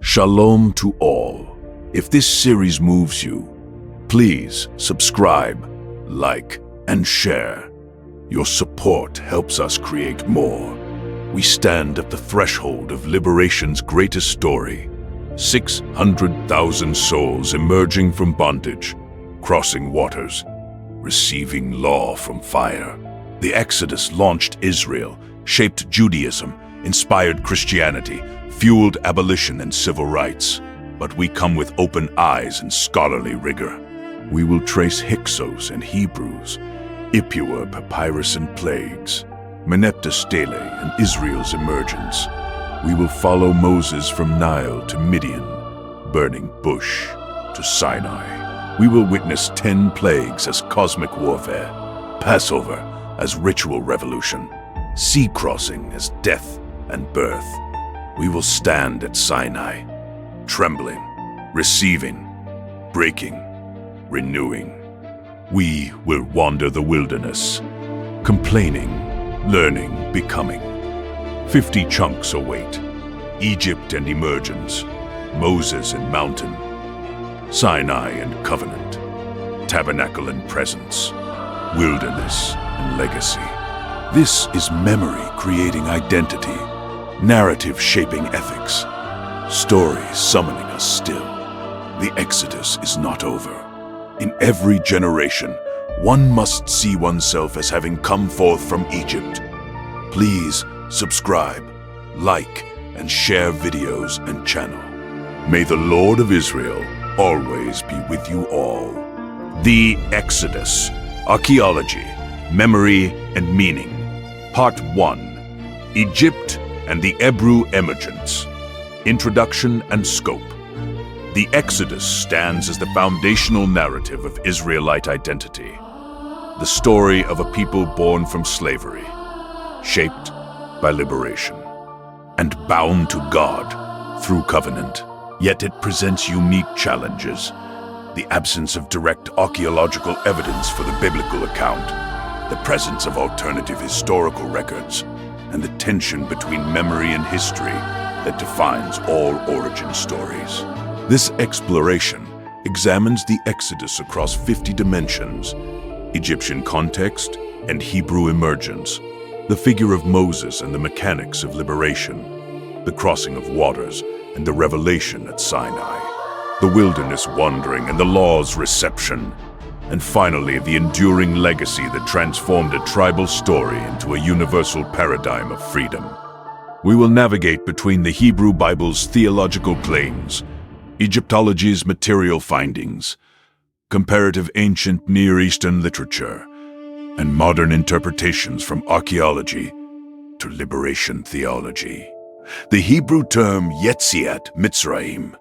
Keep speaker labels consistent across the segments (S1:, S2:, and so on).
S1: Shalom to all. If this series moves you, please subscribe, like, and share. Your support helps us create more. We stand at the threshold of liberation's greatest story. 600,000 souls emerging from bondage, crossing waters, receiving law from fire. The Exodus launched Israel, shaped Judaism, inspired Christianity, fueled abolition and civil rights. But we come with open eyes and scholarly rigor. We will trace Hyksos and Hebrews, Ipuwer, papyrus and plagues, Meneptah Stele and Israel's emergence. We will follow Moses from Nile to Midian, burning bush to Sinai. We will witness 10 plagues as cosmic warfare, Passover as ritual revolution, sea crossing as death and birth. We will stand at Sinai, trembling, receiving, breaking, renewing. We will wander the wilderness, complaining, learning, becoming. 50 chunks await: Egypt and emergence, Moses and mountain, Sinai and covenant, tabernacle and presence, wilderness and legacy. This is memory creating identity, narrative shaping ethics, stories summoning us still. The Exodus is not over. In every generation, one must see oneself as having come forth from Egypt. Please subscribe, like, and share videos and channel. May the Lord of Israel always be with you all. The Exodus, Archaeology, Memory and Meaning. Part 1. Egypt and the Hebrew Emergence. Introduction and Scope. The Exodus stands as the foundational narrative of Israelite identity. The story of a people born from slavery, shaped by liberation, and bound to God through covenant. Yet it presents unique challenges: the absence of direct archaeological evidence for the biblical account, the presence of alternative historical records, and the tension between memory and history that defines all origin stories. This exploration examines the Exodus across 50 dimensions: Egyptian context and Hebrew emergence, the figure of Moses and the mechanics of liberation, the crossing of waters and the revelation at Sinai, the wilderness wandering and the law's reception, and finally the enduring legacy that transformed a tribal story into a universal paradigm of freedom. We will navigate between the Hebrew Bible's theological claims, Egyptology's material findings, comparative ancient Near Eastern literature, and modern interpretations from archaeology to liberation theology. The Hebrew term Yetziat Mitzrayim,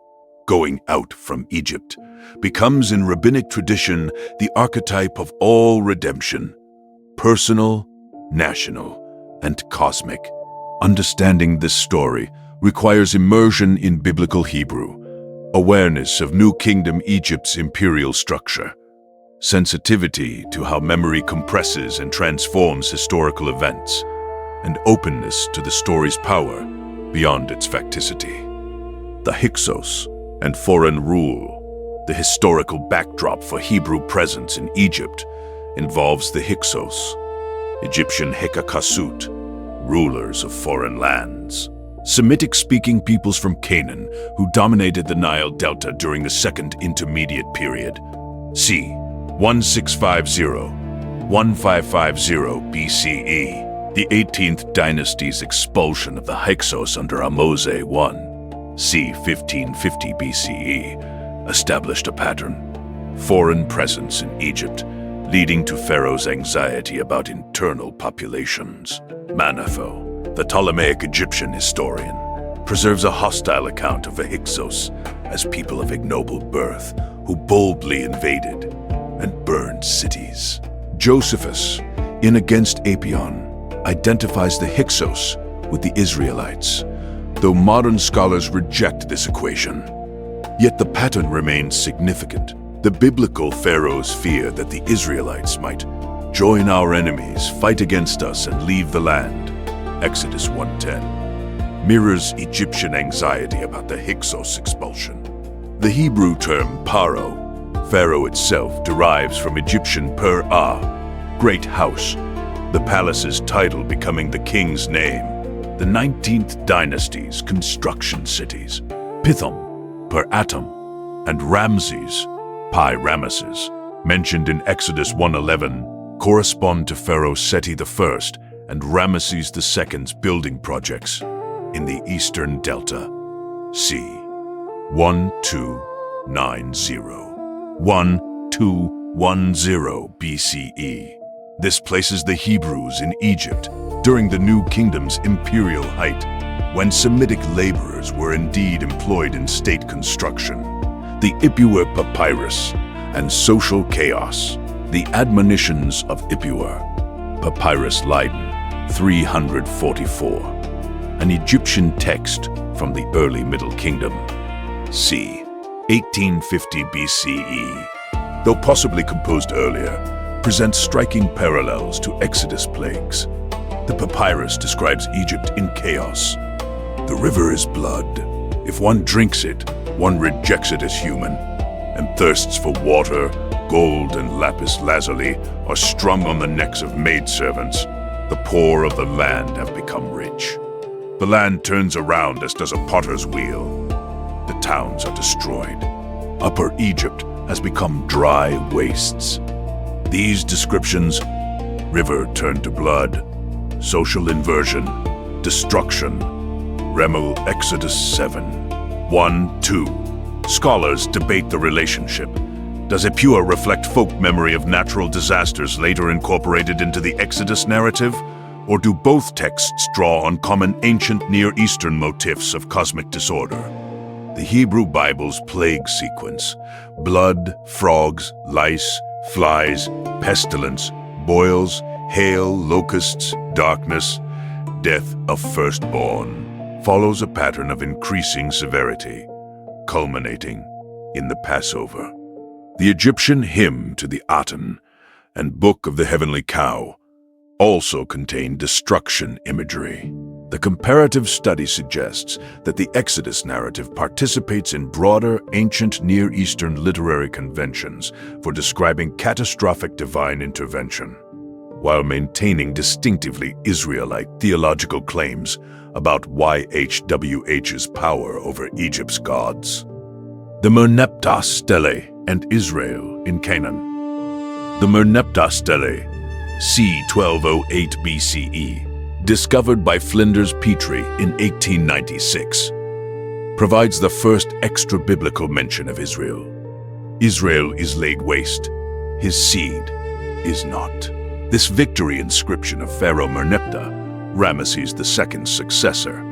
S1: going out from Egypt, becomes in rabbinic tradition the archetype of all redemption, personal, national, and cosmic. Understanding this story requires immersion in biblical Hebrew, awareness of New Kingdom Egypt's imperial structure, sensitivity to how memory compresses and transforms historical events, and openness to the story's power beyond its facticity. The Hyksos and foreign rule, the historical backdrop for Hebrew presence in Egypt, involves the Hyksos, Egyptian Hekakasut, rulers of foreign lands. Semitic-speaking peoples from Canaan who dominated the Nile Delta during the Second Intermediate Period, c. 1650–1550 BCE. The 18th dynasty's expulsion of the Hyksos under Ahmose I, c. 1550 BCE, established a pattern: foreign presence in Egypt, leading to Pharaoh's anxiety about internal populations. Manetho, the Ptolemaic Egyptian historian, preserves a hostile account of the Hyksos as people of ignoble birth who boldly invaded and burned cities. Josephus, in Against Apion, identifies the Hyksos with the Israelites, though modern scholars reject this equation. Yet the pattern remains significant. The biblical pharaohs fear that the Israelites might join our enemies, fight against us, and leave the land. Exodus 1:10. mirrors Egyptian anxiety about the Hyksos expulsion. The Hebrew term paro, pharaoh itself, derives from Egyptian per-ah, great house, the palace's title becoming the king's name. The 19th dynasty's construction cities, Pithom, per-atom, and Ramses, Pi-Ramesses, mentioned in Exodus 1:11, correspond to Pharaoh Seti I and Ramesses II's building projects in the eastern delta. c. 1210 BCE. This places the Hebrews in Egypt during the New Kingdom's imperial height, when Semitic laborers were indeed employed in state construction. The Ipuwer Papyrus and Social Chaos, the Admonitions of Ipuwer, Papyrus Leiden, 344, an Egyptian text from the early Middle Kingdom, c. 1850 BCE, though possibly composed earlier, presents striking parallels to Exodus plagues. The papyrus describes Egypt in chaos. The river is blood. If one drinks it, one rejects it as human, and thirsts for water, gold, and lapis lazuli are strung on the necks of maidservants. The poor of the land have become rich. The land turns around as does a potter's wheel. The towns are destroyed. Upper Egypt has become dry wastes. These descriptions, river turned to blood, social inversion, destruction, Remel Exodus 7:1-2. Scholars debate the relationship. Does Ipuwer reflect folk memory of natural disasters later incorporated into the Exodus narrative? Or do both texts draw on common ancient Near Eastern motifs of cosmic disorder? The Hebrew Bible's plague sequence, blood, frogs, lice, flies, pestilence, boils, hail, locusts, darkness, death of firstborn, follows a pattern of increasing severity, culminating in the Passover. The Egyptian hymn to the Aten and Book of the Heavenly Cow also contain destruction imagery. The comparative study suggests that the Exodus narrative participates in broader ancient Near Eastern literary conventions for describing catastrophic divine intervention, while maintaining distinctively Israelite theological claims about YHWH's power over Egypt's gods. The Merneptah Stele and Israel in Canaan. The Merneptah Stele, c. 1208 BCE, discovered by Flinders Petrie in 1896, provides the first extra-biblical mention of Israel. Israel is laid waste, his seed is not. This victory inscription of Pharaoh Merneptah, Ramesses II's successor,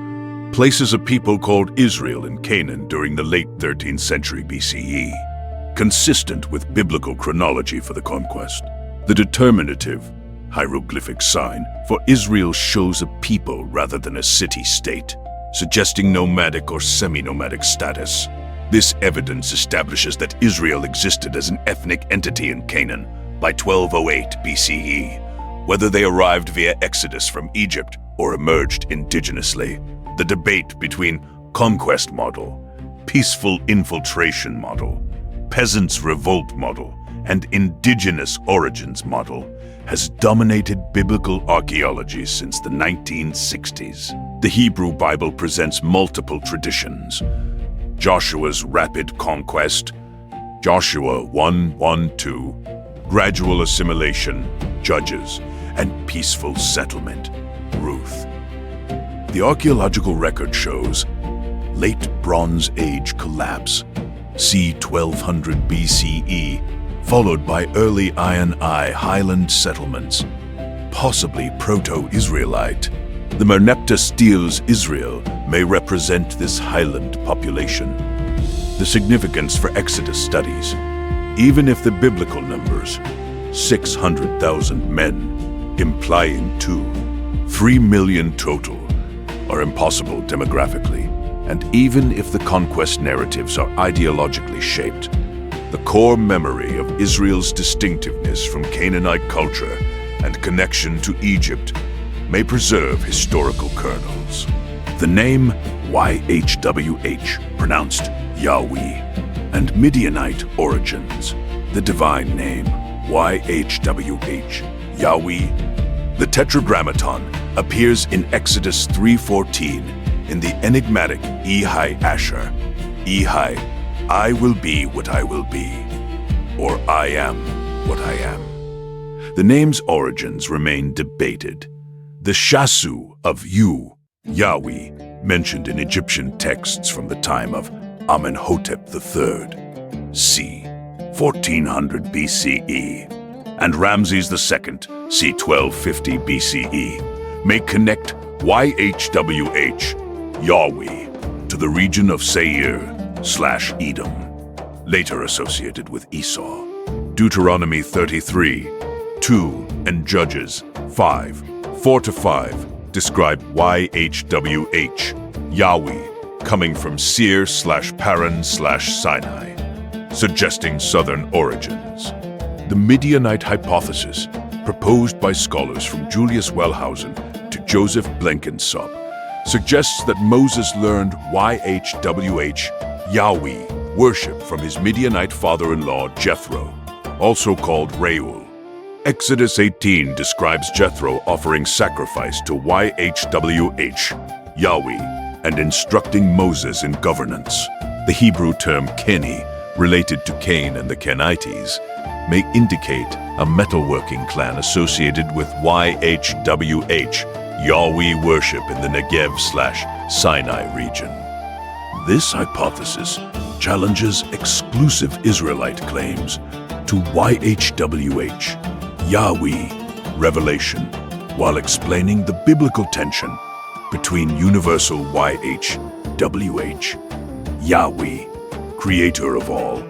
S1: places a people called Israel in Canaan during the late 13th century BCE, consistent with biblical chronology for the conquest. The determinative, hieroglyphic sign for Israel shows a people rather than a city-state, suggesting nomadic or semi-nomadic status. This evidence establishes that Israel existed as an ethnic entity in Canaan by 1208 BCE, whether they arrived via exodus from Egypt or emerged indigenously. The debate between conquest model, peaceful infiltration model, peasants' revolt model, and indigenous origins model has dominated biblical archaeology since the 1960s. The Hebrew Bible presents multiple traditions. Joshua's rapid conquest, Joshua 1:1-2, gradual assimilation, Judges, and peaceful settlement, Ruth. The archaeological record shows late Bronze Age collapse, c. 1200 BCE, followed by early Iron I highland settlements, possibly Proto-Israelite. The Merneptah steles Israel may represent this highland population. The significance for Exodus studies, even if the biblical numbers, 600,000 men, implying 3 million total, are impossible demographically, and even if the conquest narratives are ideologically shaped, the core memory of Israel's distinctiveness from Canaanite culture and connection to Egypt may preserve historical kernels. the name YHWH, pronounced Yahweh, and Midianite origins, the divine name YHWH, Yahweh. The Tetragrammaton appears in Exodus 3:14 in the enigmatic Ehi Asher, Ehi, I will be what I will be, or I am what I am. The name's origins remain debated. The Shasu of Yu, Yahweh, mentioned in Egyptian texts from the time of Amenhotep III, c. 1400 BCE, and Ramses II, c. 1250 BCE, may connect YHWH, Yahweh, to the region of Seir/Edom, later associated with Esau. Deuteronomy 33:2 and Judges 5:4-5 describe YHWH, Yahweh, coming from Seir/Paran/Sinai, suggesting southern origins. The Midianite hypothesis, proposed by scholars from Julius Wellhausen to Joseph Blenkinsop, suggests that Moses learned YHWH, Yahweh, worship from his Midianite father-in-law Jethro, also called Reuel. Exodus 18 describes Jethro offering sacrifice to YHWH, Yahweh, and instructing Moses in governance. The Hebrew term Keni, related to Cain and the Kenites, may indicate a metalworking clan associated with YHWH, Yahweh worship in the Negev/Sinai region. This hypothesis challenges exclusive Israelite claims to YHWH, Yahweh, revelation, while explaining the biblical tension between universal YHWH, Yahweh, creator of all,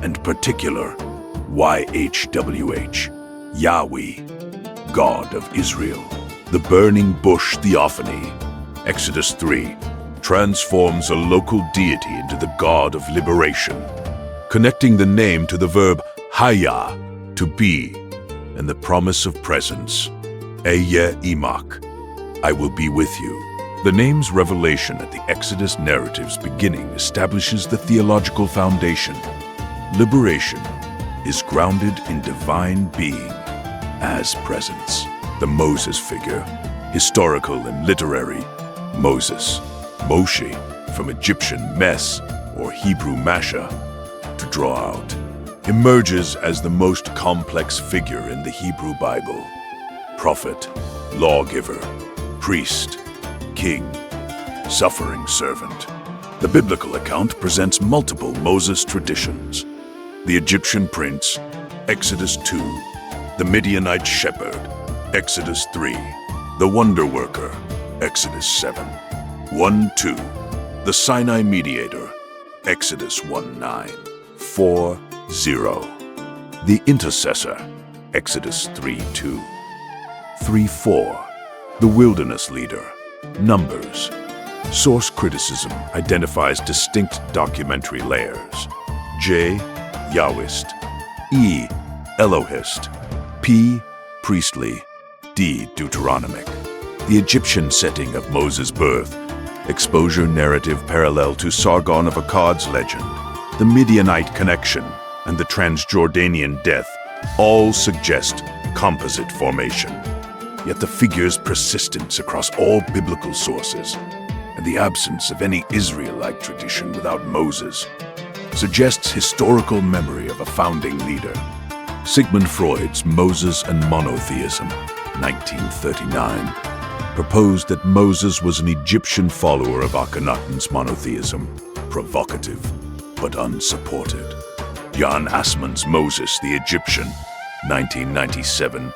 S1: and particular YHWH, Yahweh, God of Israel. The burning bush theophany, Exodus 3, transforms a local deity into the god of liberation, connecting the name to the verb haya, to be, and the promise of presence, Eye Imak, I will be with you. The name's revelation at the Exodus narrative's beginning establishes the theological foundation. Liberation is grounded in divine being as presence. The Moses figure, historical and literary, Moses, Moshe, from Egyptian Mes or Hebrew Masha, to draw out, emerges as the most complex figure in the Hebrew Bible. Prophet, lawgiver, priest, king, suffering servant. The biblical account presents multiple Moses traditions. The Egyptian prince, Exodus 2, the Midianite shepherd, Exodus 3, the wonder worker, Exodus 7, 1-2, the Sinai mediator, Exodus 1:9, 4:0, the intercessor, Exodus 3:2, 3:4, the wilderness leader, Numbers. Source criticism identifies distinct documentary layers. J. Yahwist, E. Elohist, P. Priestly, D. Deuteronomic. The Egyptian setting of Moses' birth, exposure narrative parallel to Sargon of Akkad's legend, the Midianite connection, and the Transjordanian death all suggest composite formation. Yet the figure's persistence across all biblical sources and the absence of any Israelite tradition without Moses suggests historical memory of a founding leader. Sigmund Freud's Moses and Monotheism, 1939, proposed that Moses was an Egyptian follower of Akhenaten's monotheism, provocative but unsupported. Jan Assmann's Moses the Egyptian, 1997,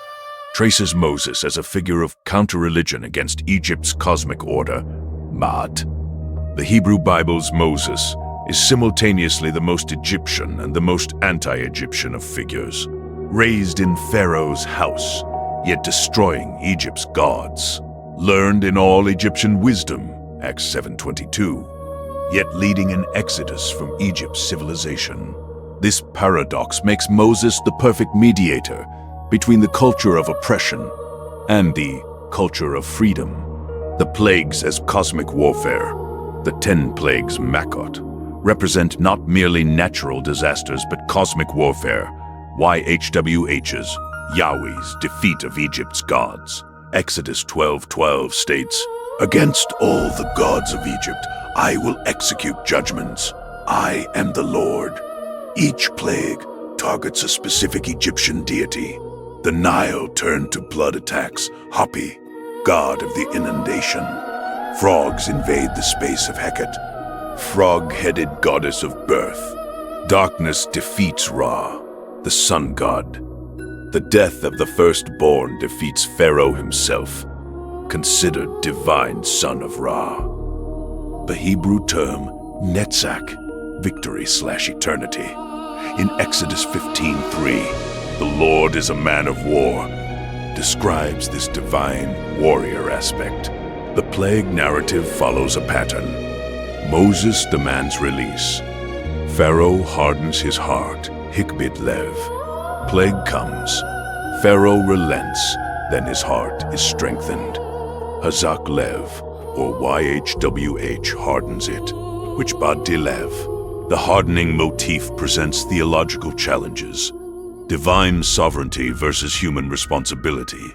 S1: traces Moses as a figure of counter-religion against Egypt's cosmic order, Ma'at. The Hebrew Bible's Moses is simultaneously the most Egyptian and the most anti-Egyptian of figures. Raised in Pharaoh's house, yet destroying Egypt's gods. Learned in all Egyptian wisdom, Acts 7:22, yet leading an exodus from Egypt's civilization. This paradox makes Moses the perfect mediator between the culture of oppression and the culture of freedom. The plagues as cosmic warfare, the 10 plagues Makot, represent not merely natural disasters but cosmic warfare, YHWH's, Yahweh's defeat of Egypt's gods. Exodus 12:12 states, "Against all the gods of Egypt I will execute judgments. I am the Lord." Each plague targets a specific Egyptian deity. The Nile turned to blood attacks, Hapi, god of the inundation. Frogs invade the space of Heket, frog-headed goddess of birth. Darkness defeats Ra, the sun god. The death of the firstborn defeats Pharaoh himself, considered divine son of Ra. The Hebrew term Netzach, victory/eternity. In Exodus 15:3, the Lord is a man of war, describes this divine warrior aspect. The plague narrative follows a pattern. Moses demands release. Pharaoh hardens his heart, Hikbid Lev. Plague comes. Pharaoh relents, then his heart is strengthened. Hazak Lev, or YHWH, hardens it, which Badti Lev. The hardening motif presents theological challenges. Divine sovereignty versus human responsibility.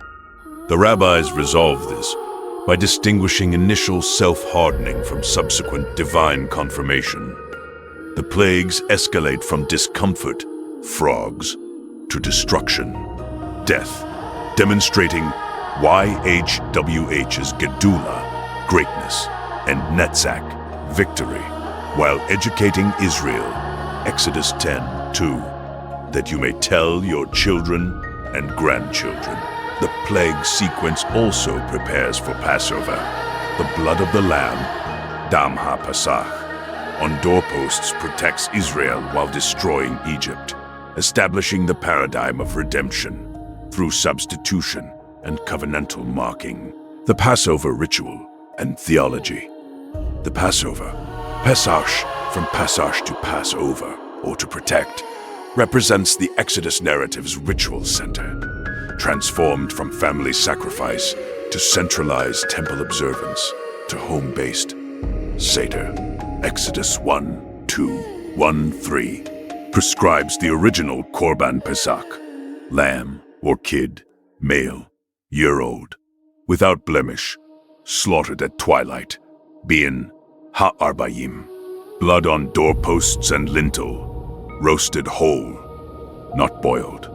S1: The rabbis resolve this by distinguishing initial self-hardening from subsequent divine confirmation. The plagues escalate from discomfort, frogs, to destruction, death, demonstrating YHWH's Gedula, greatness, and Netzach, victory, while educating Israel, Exodus 10:2, that you may tell your children and grandchildren. The plague sequence also prepares for Passover. The blood of the lamb, Dam HaPasach, on doorposts protects Israel while destroying Egypt, establishing the paradigm of redemption through substitution and covenantal marking. The Passover ritual and theology. The Passover, Pesach, from Passage to Passover, or to protect, represents the Exodus narrative's ritual center, transformed from family sacrifice to centralized temple observance to home-based Seder. Exodus 1:2-1:3 prescribes the original Korban Pesach, lamb or kid, male, year-old, without blemish, slaughtered at twilight, being ha'arbayim, blood on doorposts and lintel, roasted whole, not boiled,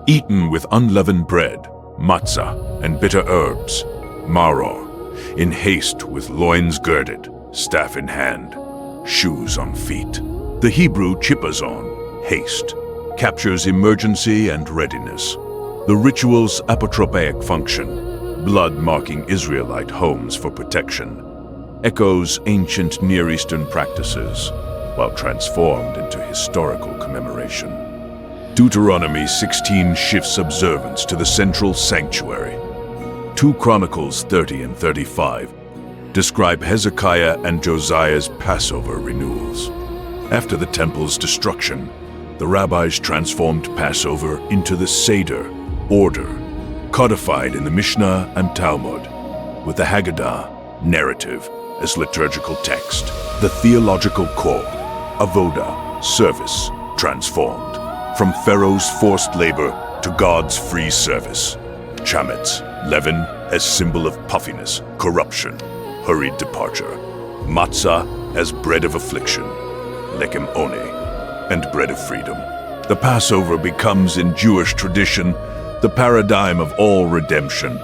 S1: eaten with unleavened bread, matzah, and bitter herbs, maror, in haste with loins girded, staff in hand, shoes on feet. The Hebrew chipazon, haste, captures emergency and readiness. The ritual's apotropaic function, blood marking Israelite homes for protection, echoes ancient Near Eastern practices, while transformed into historical commemoration. Deuteronomy 16 shifts observance to the central sanctuary. 2 Chronicles 30 and 35 describe Hezekiah and Josiah's Passover renewals. After the temple's destruction, the rabbis transformed Passover into the Seder, order, codified in the Mishnah and Talmud, with the Haggadah, narrative, as liturgical text. The theological core, avoda, service, transformed, from Pharaoh's forced labor to God's free service. Chametz, leaven as symbol of puffiness, corruption, hurried departure. Matzah as bread of affliction, lechem one, and bread of freedom. The Passover becomes in Jewish tradition the paradigm of all redemption.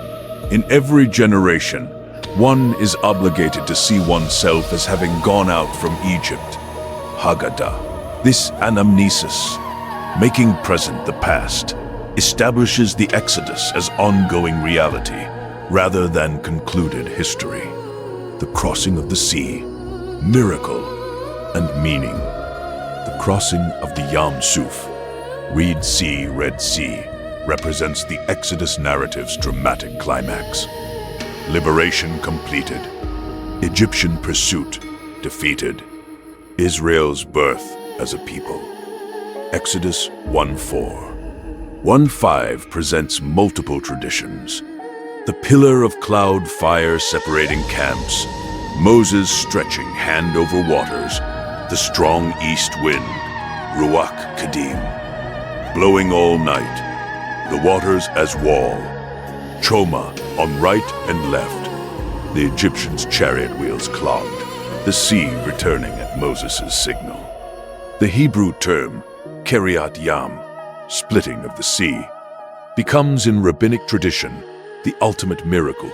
S1: In every generation, one is obligated to see oneself as having gone out from Egypt. Haggadah. This anamnesis, making present the past, establishes the Exodus as ongoing reality rather than concluded history. The crossing of the sea, miracle and meaning. The crossing of the Yam Suf, Reed Sea, Red Sea, represents the Exodus narrative's dramatic climax. Liberation completed. Egyptian pursuit defeated. Israel's birth as a people. Exodus 1:4. 1:5 presents multiple traditions. The pillar of cloud fire separating camps, Moses stretching hand over waters, the strong east wind, Ruach Kadim, blowing all night, the waters as wall, Choma on right and left, the Egyptians' chariot wheels clogged, the sea returning at Moses' signal. The Hebrew term, Kiryat Yam, splitting of the sea, becomes in rabbinic tradition the ultimate miracle,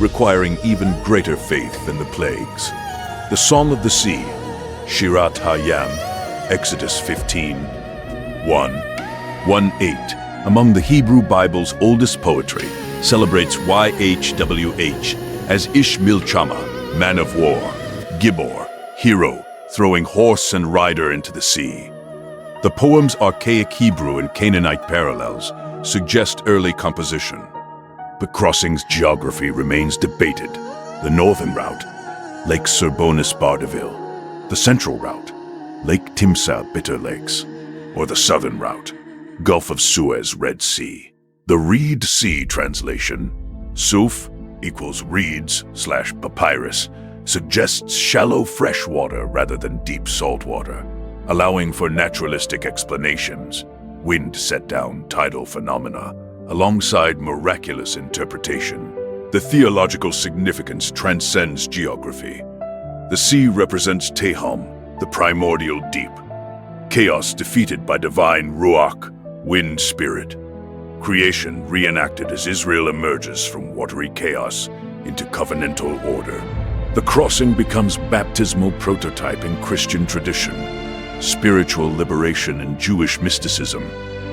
S1: requiring even greater faith than the plagues. The Song of the Sea, Shirat HaYam, Exodus 15:1-8, among the Hebrew Bible's oldest poetry, celebrates YHWH as Ish Milchama, man of war, Gibor, hero, throwing horse and rider into the sea. The poem's archaic Hebrew and Canaanite parallels suggest early composition, but crossing's geography remains debated. The northern route, Lake Serbonis Bardaville, the central route, Lake Timsah Bitter Lakes, or the southern route, Gulf of Suez Red Sea. The Reed Sea translation, Suf equals reeds/papyrus, suggests shallow freshwater rather than deep saltwater, allowing for naturalistic explanations, wind set down tidal phenomena, alongside miraculous interpretation. The theological significance transcends geography. The sea represents Tehom, the primordial deep, chaos defeated by divine Ruach, wind spirit, creation reenacted as Israel emerges from watery chaos into covenantal order. The crossing becomes baptismal prototype in Christian tradition, spiritual liberation in Jewish mysticism,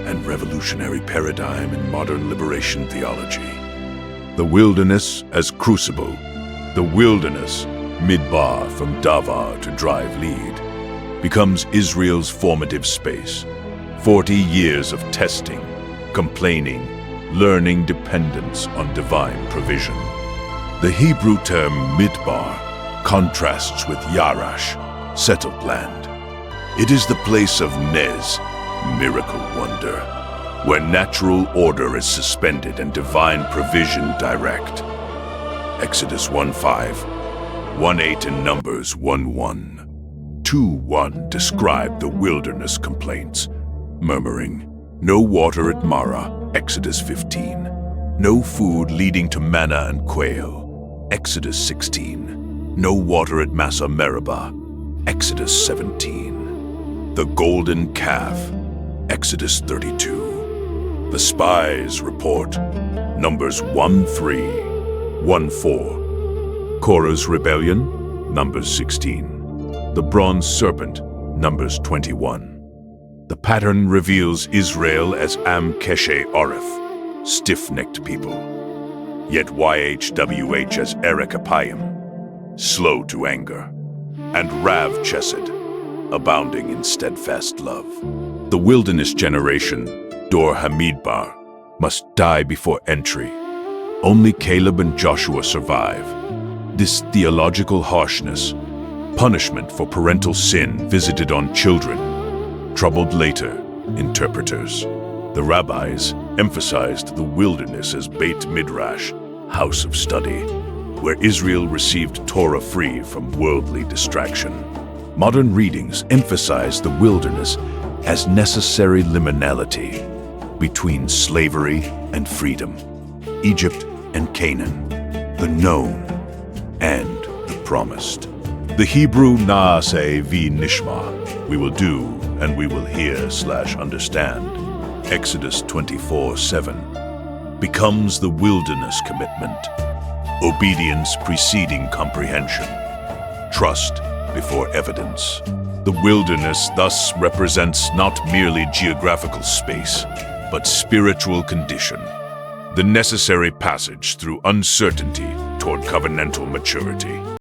S1: and revolutionary paradigm in modern liberation theology. The wilderness as crucible, the wilderness, Midbar from Davar to drive lead, becomes Israel's formative space. 40 years of testing, complaining, learning dependence on divine provision. The Hebrew term Midbar contrasts with Yarash, settled land. It is the place of Nez, miracle wonder, where natural order is suspended and divine provision direct. Exodus 1:5, 1:8 and Numbers 1:1. 2:1 describe the wilderness complaints, murmuring, no water at Marah, Exodus 15. No food leading to manna and quail, Exodus 16. No water at Massa Meribah, Exodus 17. The golden calf, Exodus 32. The spies report, Numbers 1:3, 1:4. Korah's rebellion, Numbers 16. The bronze serpent, Numbers 21. The pattern reveals Israel as Am Keshe Oreth, stiff-necked people, yet YHWH as Erech Apayim, slow to anger, and Rav Chesed, abounding in steadfast love. The wilderness generation, Dor Hamidbar, must die before entry. Only Caleb and Joshua survive. This theological harshness, punishment for parental sin visited on children, troubled later interpreters. The rabbis emphasized the wilderness as Beit Midrash, house of study, where Israel received Torah free from worldly distraction. Modern readings emphasize the wilderness as necessary liminality between slavery and freedom, Egypt and Canaan, the known and the promised. The Hebrew Naaseh vi Nishma, we will do and we will hear/understand, Exodus 24:7, becomes the wilderness commitment, obedience preceding comprehension, trust before evidence. The wilderness thus represents not merely geographical space, but spiritual condition, the necessary passage through uncertainty toward covenantal maturity.